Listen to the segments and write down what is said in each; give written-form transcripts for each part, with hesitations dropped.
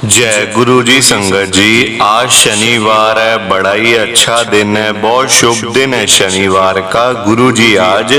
जय गुरु जी। संगत जी, आज शनिवार है, बड़ा ही अच्छा दिन है, बहुत शुभ दिन है शनिवार का। गुरु जी आज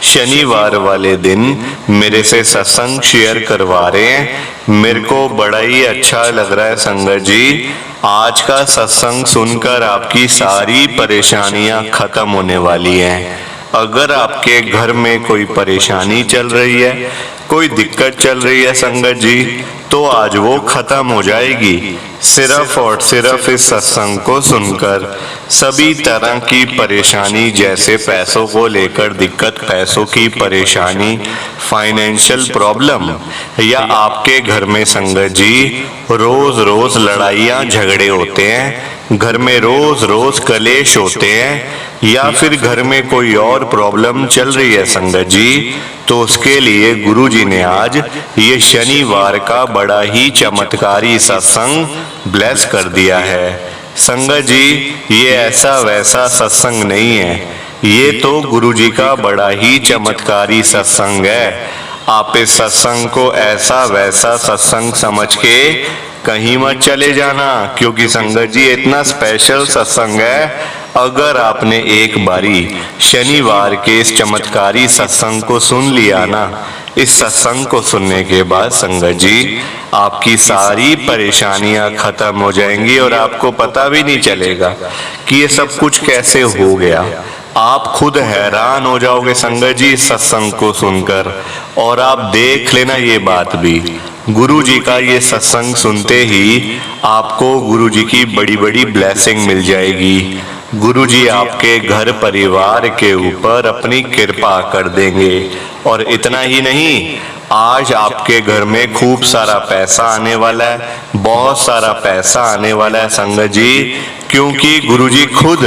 शनिवार वाले दिन मेरे से सत्संग शेयर करवा रहे हैं। मेरे को बड़ा ही अच्छा लग रहा है संगत जी। आज का सत्संग सुनकर आपकी सारी परेशानियां खत्म होने वाली हैं। अगर आपके घर में कोई परेशानी चल रही है, कोई दिक्कत चल रही है संगत जी, तो आज वो खत्म हो जाएगी। सिर्फ और सिर्फ इस सत्संग को सुनकर सभी तरह की परेशानी, जैसे पैसों को लेकर दिक्कत, पैसों की परेशानी, फाइनेंशियल प्रॉब्लम, या आपके घर में संगत जी रोज रोज लड़ाइयाँ झगड़े होते हैं, घर में रोज रोज कलेश होते हैं, या फिर घर में कोई और प्रॉब्लम चल रही है संगत जी, तो उसके लिए गुरु जी ने आज ये शनिवार का बड़ा ही चमत्कारी सत्संग ब्लेस कर दिया है। संगत जी, ये ऐसा वैसा सत्संग नहीं है, ये तो गुरु जी का बड़ा ही चमत्कारी सत्संग है। आप इस सत्संग को ऐसा वैसा सत्संग समझ के कहीं मत चले जाना, क्योंकि संगत जी इतना स्पेशल सत्संग है। अगर आपने एक बारी शनिवार के इस चमत्कारी सत्संग को सुन लिया ना, इस सत्संग को सुनने के बाद संगत जी आपकी सारी परेशानियां खत्म हो जाएंगी और आपको पता भी नहीं चलेगा कि ये सब कुछ कैसे हो गया। आप खुद हैरान हो जाओगे संगत जी इस सत्संग को सुनकर। और आप देख लेना ये बात भी, गुरु जी का ये सत्संग सुनते ही आपको गुरु जी की बड़ी बड़ी ब्लेसिंग मिल जाएगी। गुरु जी आपके घर परिवार के ऊपर अपनी कृपा कर देंगे। और इतना ही नहीं, आज आपके घर में खूब सारा पैसा आने वाला है, बहुत सारा पैसा आने वाला है संगत जी, क्योंकि गुरु जी खुद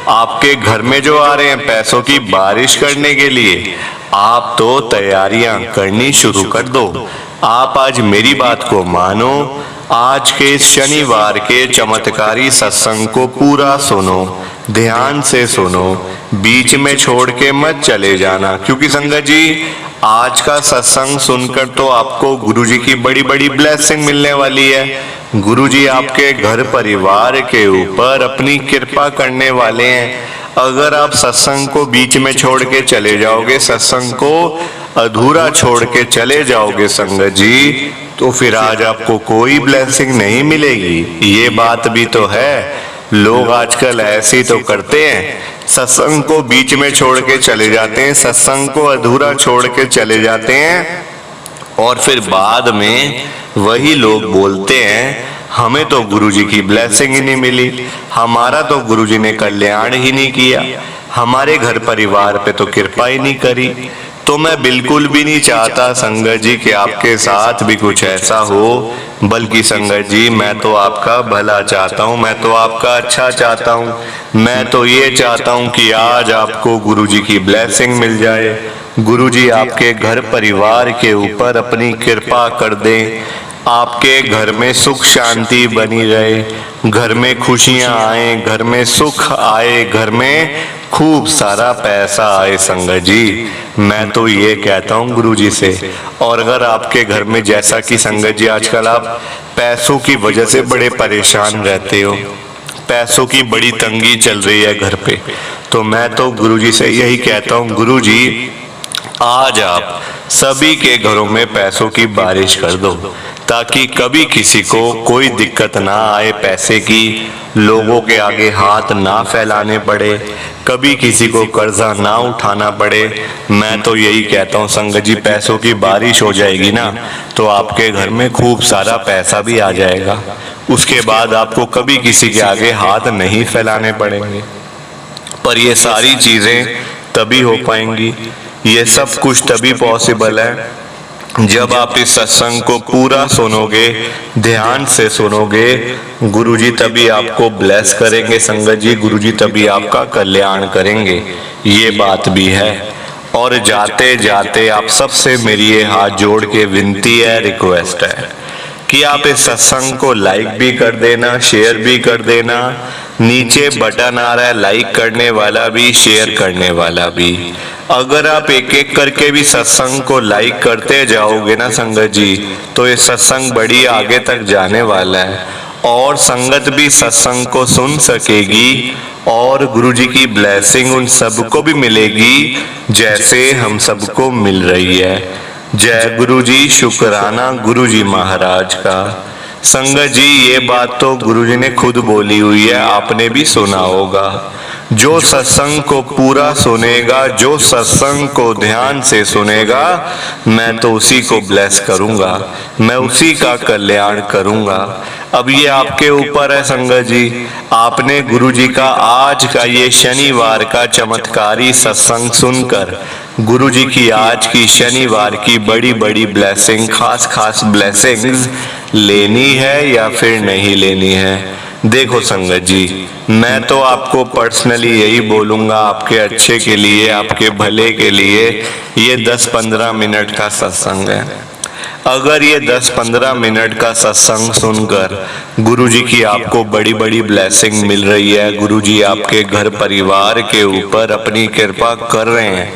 आपके घर में जो आ रहे हैं पैसों की बारिश करने के लिए। आप तो तैयारियां करनी शुरू कर दो। आप आज मेरी बात को मानो, आज के शनिवार के चमत्कारी सत्संग को पूरा सुनो, ध्यान से सुनो, बीच में छोड़ के मत चले जाना, क्योंकि संगत जी आज का सत्संग सुनकर तो आपको गुरु जी की बड़ी बड़ी ब्लेसिंग मिलने वाली है। गुरु जी आपके घर परिवार के ऊपर अपनी कृपा करने वाले हैं। अगर आप सत्संग को बीच में छोड़ के चले जाओगे, सत्संग को अधूरा छोड़ के चले जाओगे संगत जी, तो फिर आज आपको कोई ब्लेसिंग नहीं मिलेगी। ये बात भी तो है। लोग आजकल ऐसे ही तो करते हैं, सत्संग को बीच में छोड़ के चले जाते हैं, सत्संग को अधूरा छोड़ के चले जाते हैं, और फिर बाद में वही लोग बोलते हैं हमें तो गुरु जी की ब्लेसिंग ही नहीं मिली, हमारा तो गुरु जी ने कल्याण ही नहीं किया, हमारे घर परिवार पे तो कृपा ही नहीं करी। तो मैं बिल्कुल भी नहीं चाहता संगत जी कि आपके साथ भी कुछ ऐसा हो, बल्कि संगत जी मैं तो आपका भला चाहता हूँ, मैं तो आपका अच्छा चाहता हूँ। मैं तो ये चाहता हूँ कि आज आपको गुरु जी की ब्लेसिंग मिल जाए, गुरु जी आपके घर परिवार के ऊपर अपनी कृपा कर दें, आपके घर में सुख शांति बनी रहे, घर में खुशियां आए, घर में सुख आए, घर में खूब सारा पैसा आए संगत जी। मैं तो ये कहता हूँ गुरु जी से। और अगर आपके घर में, जैसा कि संगत जी आजकल आप पैसों की वजह से बड़े परेशान रहते हो, पैसों की बड़ी तंगी चल रही है घर पे, तो मैं तो गुरु जी से यही कहता हूँ, गुरु जी आज आप सभी के घरों में पैसों की बारिश कर दो, ताकि कभी किसी को कोई दिक्कत ना आए पैसे की, लोगों के आगे हाथ ना फैलाने पड़े, कभी किसी को कर्जा ना उठाना पड़े। मैं तो यही कहता हूँ संगत जी, पैसों की बारिश हो जाएगी ना, तो आपके घर में खूब सारा पैसा भी आ जाएगा। उसके बाद आपको कभी किसी के आगे हाथ नहीं फैलाने पड़ेंगे। पर ये सारी चीजें तभी हो पाएंगी, ये सब कुछ तभी पॉसिबल है जब आप इस सत्संग को पूरा सुनोगे, ध्यान से सुनोगे। गुरुजी तभी आपको ब्लेस करेंगे संगत जी, गुरुजी तभी आपका कल्याण करेंगे, ये बात भी है। और जाते जाते आप सबसे मेरी ये हाथ जोड़ के विनती है, रिक्वेस्ट है कि आप इस सत्संग को लाइक भी कर देना, शेयर भी कर देना। नीचे बटन आ रहा है लाइक करने वाला भी, शेयर करने वाला भी। अगर आप एक एक करके भी सत्संग को लाइक करते जाओगे ना संगत जी, तो ये सत्संग बड़ी आगे तक जाने वाला है और संगत भी सत्संग को सुन सकेगी और गुरु जी की ब्लेसिंग उन सबको भी मिलेगी जैसे हम सबको मिल रही है। जय गुरु जी, शुक्राना गुरु जी महाराज का। संगत जी, ये बात तो गुरु जी ने खुद बोली हुई है, आपने भी सुना होगा। जो सत्संग को पूरा सुनेगा, जो सत्संग को ध्यान से सुनेगा, मैं तो उसी को ब्लेस करूंगा, मैं उसी का कल्याण करूंगा। अब ये आपके ऊपर है संगत जी, आपने गुरु जी का आज का ये शनिवार का चमत्कारी सत्संग सुनकर गुरु जी की आज की शनिवार की बड़ी बड़ी ब्लेसिंग, खास खास ब्लेसिंग्स लेनी है या फिर नहीं लेनी है। देखो संगत जी, मैं तो आपको पर्सनली यही बोलूंगा, आपके अच्छे के लिए, आपके भले के लिए ये 10-15 मिनट का सत्संग है। अगर ये 10-15 मिनट का सत्संग सुनकर गुरु जी की आपको बड़ी बड़ी ब्लेसिंग मिल रही है, गुरु जी आपके घर परिवार के ऊपर अपनी कृपा कर रहे हैं,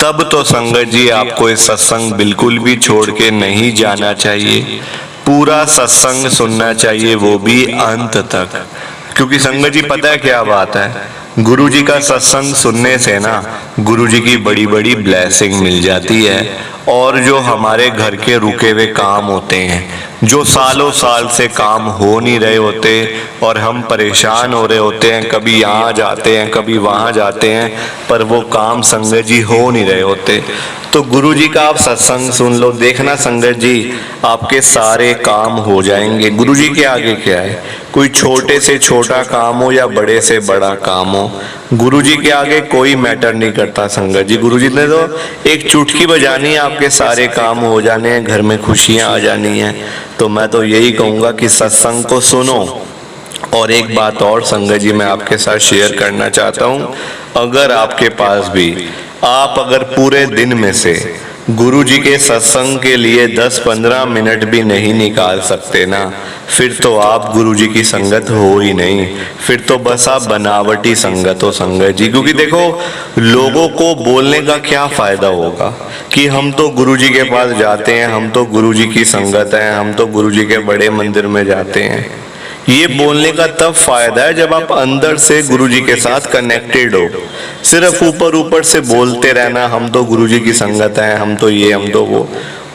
तब तो संगत जी आपको इस सत्संग बिल्कुल भी छोड़ के नहीं जाना चाहिए। पूरा सत्संग सुनना चाहिए, वो भी अंत तक। क्योंकि संगत जी पता है क्या बात है, गुरु जी का सत्संग सुनने से ना गुरु जी की बड़ी बड़ी ब्लेसिंग मिल जाती है और जो हमारे घर के रुके हुए काम होते हैं, जो सालों साल से काम हो नहीं रहे होते और हम परेशान हो रहे होते हैं, कभी यहाँ जाते हैं कभी वहाँ जाते हैं, पर वो काम संगत जी हो नहीं रहे होते, तो गुरु जी का आप सत्संग सुन लो, देखना संगत जी आपके सारे काम हो जाएंगे। गुरु जी के आगे क्या है, कोई छोटे से छोटा काम हो या बड़े से बड़ा काम हो, गुरु जी के आगे कोई मैटर नहीं करता संगत जी। गुरु जी ने तो एक चुटकी बजानी है, आपके सारे काम हो जाने हैं, घर में खुशियां आ जानी हैं। तो मैं तो यही कहूँगा कि सत्संग को सुनो। और एक बात और संगत जी मैं आपके साथ शेयर करना चाहता हूँ, अगर आपके पास भी आप अगर पूरे दिन में से गुरु जी के सत्संग के लिए 10-15 मिनट भी नहीं निकाल सकते ना, फिर तो आप गुरु जी की संगत हो ही नहीं, फिर तो बस आप बनावटी संगत हो संगत जी। क्योंकि देखो, लोगों को बोलने का क्या फायदा होगा कि हम तो गुरु जी के पास जाते हैं, हम तो गुरु जी की संगत हैं, हम तो गुरु जी के बड़े मंदिर में जाते हैं। ये बोलने का तब फायदा है जब आप अंदर से गुरु जी के साथ कनेक्टेड हो। सिर्फ ऊपर ऊपर से बोलते रहना हम तो गुरु जी की संगत हैं, हम तो ये हम तो वो,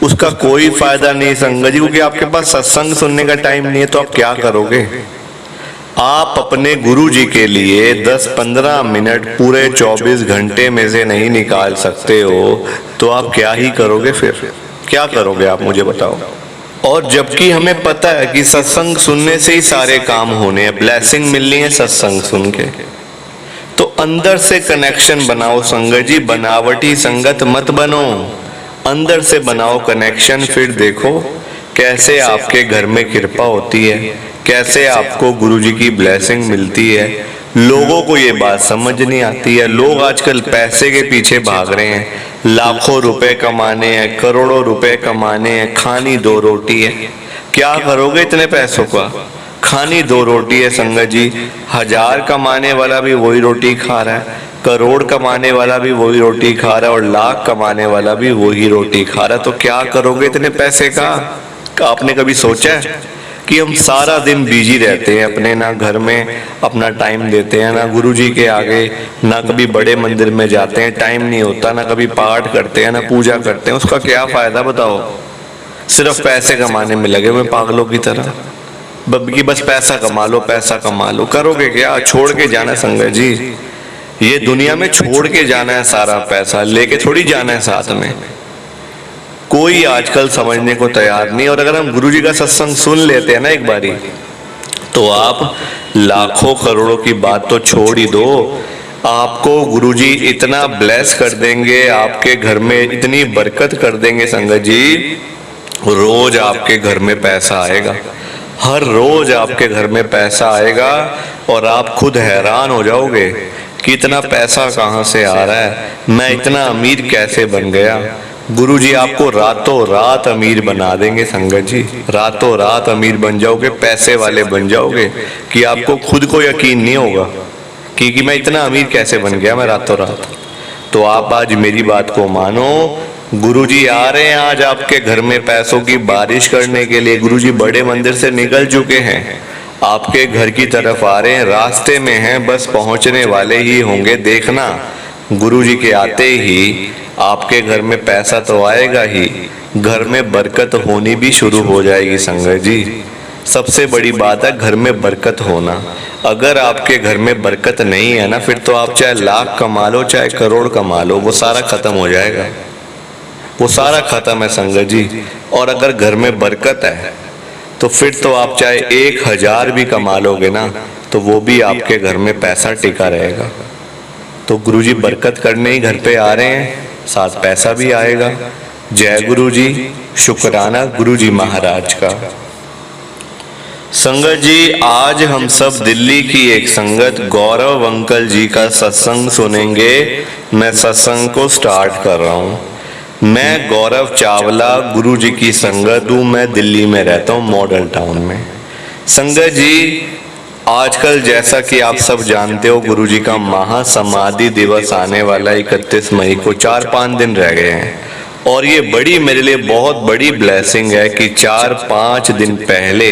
उसका कोई फायदा नहीं संगत जी। क्योंकि आपके पास सत्संग सुनने का टाइम नहीं है तो आप क्या करोगे। आप अपने गुरु जी के लिए 10-15 मिनट पूरे 24 घंटे में से नहीं निकाल सकते हो तो आप क्या ही करोगे, फिर क्या करोगे आप मुझे बताओ। और जबकि हमें पता है कि सत्संग सुनने से ही सारे काम होने हैं, ब्लेसिंग मिलनी है सत्संग सुन के, तो अंदर से कनेक्शन बनाओ संगत जी, बनावटी संगत मत बनो, अंदर से बनाओ कनेक्शन। फिर देखो कैसे आपके घर में कृपा होती है, कैसे आपको गुरु जी की ब्लेसिंग मिलती है। लोगों को ये बात समझ नहीं आती है, लोग आजकल पैसे के पीछे भाग रहे हैं, लाखों रुपए कमाने हैं, करोड़ों रुपए कमाने हैं, खानी 2 रोटी है। क्या करोगे इतने पैसों का, खानी 2 रोटी है संगत जी। 1000 कमाने वाला भी वही रोटी खा रहा है, करोड़ कमाने वाला भी वही रोटी खा रहा है और लाख कमाने वाला भी वही रोटी खा रहा है। तो क्या करोगे इतने पैसे का। आपने कभी सोचा है कि हम सारा दिन बिजी रहते हैं अपने, ना घर में अपना टाइम देते हैं, ना गुरु जी के आगे, ना कभी बड़े मंदिर में जाते हैं, टाइम नहीं होता, ना कभी पाठ करते हैं, ना पूजा करते हैं, उसका क्या फायदा बताओ। सिर्फ पैसे कमाने में लगे हुए पागलों की तरह, कि बस पैसा कमा लो, पैसा कमा लो। करोगे क्या, छोड़ के जाना संगत जी, ये दुनिया में छोड़ के जाना है सारा पैसा, लेके थोड़ी जाना है साथ में। कोई आजकल समझने को तैयार नहीं। और अगर हम गुरु जी का सत्संग सुन लेते हैं ना एक बारी, तो आप लाखों करोड़ों की बात तो छोड़ ही दो, आपको गुरु जी इतना ब्लेस कर देंगे, आपके घर में इतनी बरकत कर देंगे संगत जी, रोज आपके घर में पैसा आएगा, हर रोज आपके घर में पैसा आएगा और आप खुद हैरान हो जाओगे कि इतना पैसा कहाँ से आ रहा है, मैं इतना अमीर कैसे बन गया। गुरु जी आपको रातों रात अमीर बना देंगे संगत जी, रातों रात अमीर बन जाओगे, पैसे वाले बन जाओगे कि आपको खुद को यकीन नहीं होगा कि मैं इतना अमीर कैसे बन गया मैं रातों रात। तो आप आज मेरी बात को मानो। गुरुजी आ रहे हैं आज आपके घर में पैसों की बारिश करने के लिए। गुरुजी बड़े मंदिर से निकल चुके हैं, आपके घर की तरफ आ रहे हैं, रास्ते में हैं, बस पहुंचने वाले ही होंगे। देखना, गुरुजी के आते ही आपके घर में पैसा तो आएगा ही, घर में बरकत होनी भी शुरू हो जाएगी संगत जी। सबसे बड़ी बात है घर में बरकत होना। अगर आपके घर में बरकत नहीं है ना, फिर तो आप चाहे लाख कमा लो चाहे करोड़ कमा लो, वो सारा खत्म हो जाएगा, वो सारा खत्म है संगत जी। और अगर घर में बरकत है तो फिर तो आप चाहे 1000 भी कमा लोगे ना, तो वो भी आपके घर में पैसा टिका रहेगा। तो गुरुजी बरकत करने ही घर पे आ रहे हैं, साथ पैसा भी आएगा। जय गुरुजी, शुक्राना गुरुजी महाराज का। संगत जी, आज हम सब दिल्ली की एक संगत गौरव अंकल जी का सत्संग सुनेंगे। मैं सत्संग को स्टार्ट कर रहा हूँ। मैं गौरव चावला गुरुजी की संगत हूँ। मैं दिल्ली में रहता हूँ, मॉडल टाउन में। संगत जी, आजकल जैसा कि आप सब जानते हो, गुरुजी का महासमाधि दिवस आने वाला 31 मई को। 4-5 दिन रह गए हैं और ये बड़ी मेरे लिए बहुत बड़ी ब्लेसिंग है कि 4-5 दिन पहले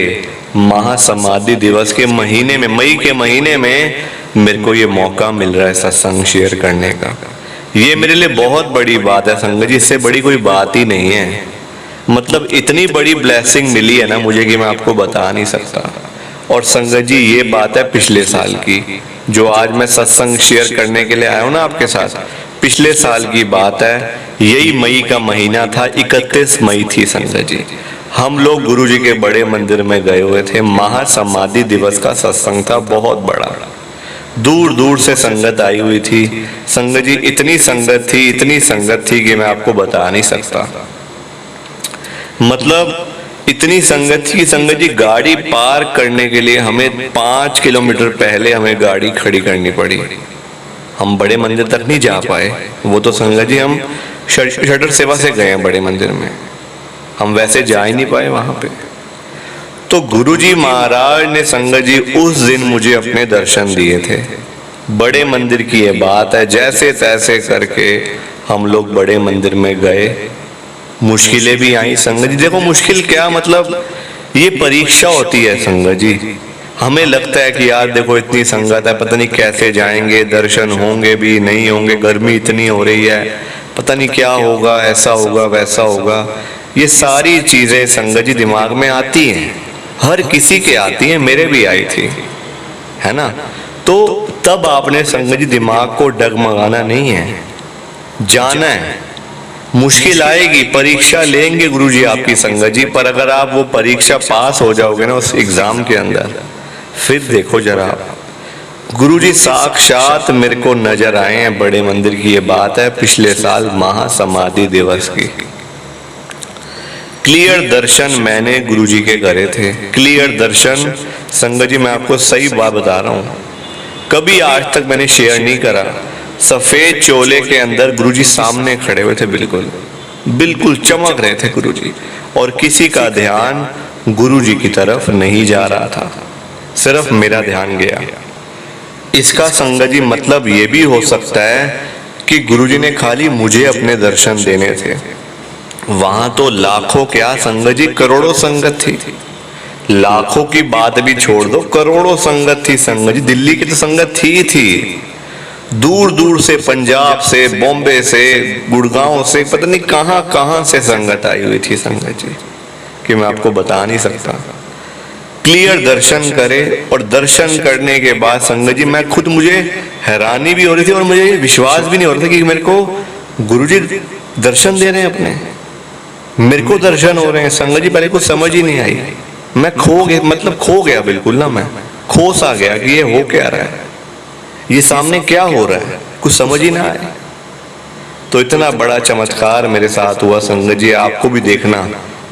महासमाधि दिवस के महीने में, मई के महीने में मेरे को ये मौका मिल रहा है सत्संग शेयर करने का। ये मेरे लिए बहुत बड़ी बात है संगत जी, इससे बड़ी कोई बात ही नहीं है। मतलब इतनी बड़ी ब्लेसिंग मिली है ना मुझे कि मैं आपको बता नहीं सकता। और संगत जी, ये बात है पिछले साल की, जो आज मैं सत्संग शेयर करने के लिए आया हूँ ना आपके साथ, पिछले साल की बात है। यही मई का महीना था, 31 मई थी संगत जी। हम लोग गुरुजी के बड़े मंदिर में गए हुए थे, महासमाधि दिवस का सत्संग था, बहुत बड़ा। दूर दूर से संगत आई हुई थी संगत जी। इतनी संगत थी, इतनी संगत थी कि मैं आपको बता नहीं सकता। मतलब इतनी संगत थी संगत जी, गाड़ी पार्क करने के लिए हमें 5 किलोमीटर पहले हमें गाड़ी खड़ी करनी पड़ी। हम बड़े मंदिर तक नहीं जा पाए। वो तो संगत जी हम शटर सेवा से गए हैं बड़े मंदिर में, हम वैसे जा ही नहीं पाए वहां पे। तो गुरुजी महाराज ने संगत जी उस दिन मुझे अपने दर्शन दिए थे। बड़े मंदिर की ये बात है, जैसे तैसे करके हम लोग बड़े मंदिर में गए। मुश्किलें भी आई संगत जी। देखो मुश्किल क्या, मतलब ये परीक्षा होती है संगत जी। हमें लगता है कि यार देखो इतनी संगत है, पता नहीं कैसे जाएंगे, दर्शन होंगे भी नहीं होंगे, गर्मी इतनी हो रही है, पता नहीं क्या होगा, ऐसा होगा वैसा होगा। ये सारी चीजें संगत जी दिमाग में आती हैं, हर किसी के आती हैं, मेरे भी आई थी, है ना। तो तब आपने संगत जी दिमाग को डगमगाना नहीं है, जाना है। मुश्किल आएगी, परीक्षा लेंगे गुरुजी आपकी संगत जी, पर अगर आप वो परीक्षा पास हो जाओगे ना उस एग्जाम के अंदर, फिर देखो जरा, गुरुजी साक्षात मेरे को नजर आए हैं बड़े मंदिर की। ये बात है पिछले साल महासमाधि दिवस की। क्लियर दर्शन मैंने गुरुजी के करे थे। क्लियर दर्शन संगत जी, मैं आपको सही बात बता रहा हूँ, कभी आज तक मैंने शेयर नहीं करा। सफेद चोले के अंदर गुरुजी सामने खड़े हुए थे, बिल्कुल बिल्कुल चमक रहे थे गुरुजी, और किसी का ध्यान गुरुजी की तरफ नहीं जा रहा था, सिर्फ मेरा ध्यान गया। इसका संगत जी मतलब ये भी हो सकता है कि गुरुजी ने खाली मुझे अपने दर्शन देने थे। वहां तो लाखों, क्या संगत जी, करोड़ों संगत थी। लाखों की बात भी छोड़ दो, करोड़ों संगत थी संगत जी। दिल्ली की तो संगत थी। दूर दूर से, पंजाब से, बॉम्बे से, गुड़गांव से, पता नहीं कहां कहां से संगत आई हुई थी संगत जी, कि मैं आपको बता नहीं सकता। क्लियर दर्शन करे, और दर्शन करने के बाद संगत जी मैं खुद, मुझे हैरानी भी हो रही थी और मुझे विश्वास भी नहीं हो रहा था कि मेरे को गुरुजी दर्शन दे रहे हैं अपने, मेरे को दर्शन हो रहे हैं संगत जी। पहले कुछ समझ ही नहीं आई, मैं खो गया, मतलब खो गया बिल्कुल ना, मैं खो सा गया कि ये हो क्या रहा है, ये सामने क्या हो रहा है, कुछ समझ ही ना आए। तो इतना बड़ा चमत्कार मेरे साथ हुआ संगत जी। आपको भी देखना,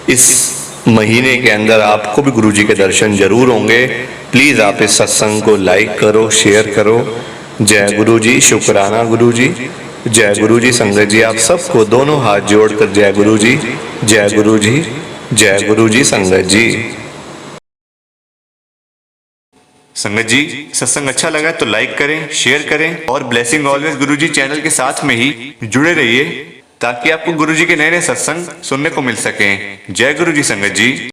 इस महीने के अंदर आपको भी गुरुजी के दर्शन जरूर होंगे। प्लीज आप इस सत्संग को लाइक करो, शेयर करो। जय गुरुजी, शुक्राना गुरुजी, जय गुरुजी। संगत जी आप सबको दोनों हाथ जोड़कर जय गुरुजी, जय गुरुजी, जय गुरुजी संगत जी। संगत जी सत्संग अच्छा लगा तो लाइक करें, शेयर करें और ब्लेसिंग ऑलवेज गुरुजी चैनल के साथ में ही जुड़े रहिए ताकि आपको गुरुजी के नए नए सत्संग सुनने को मिल सकें। जय गुरुजी संगत जी।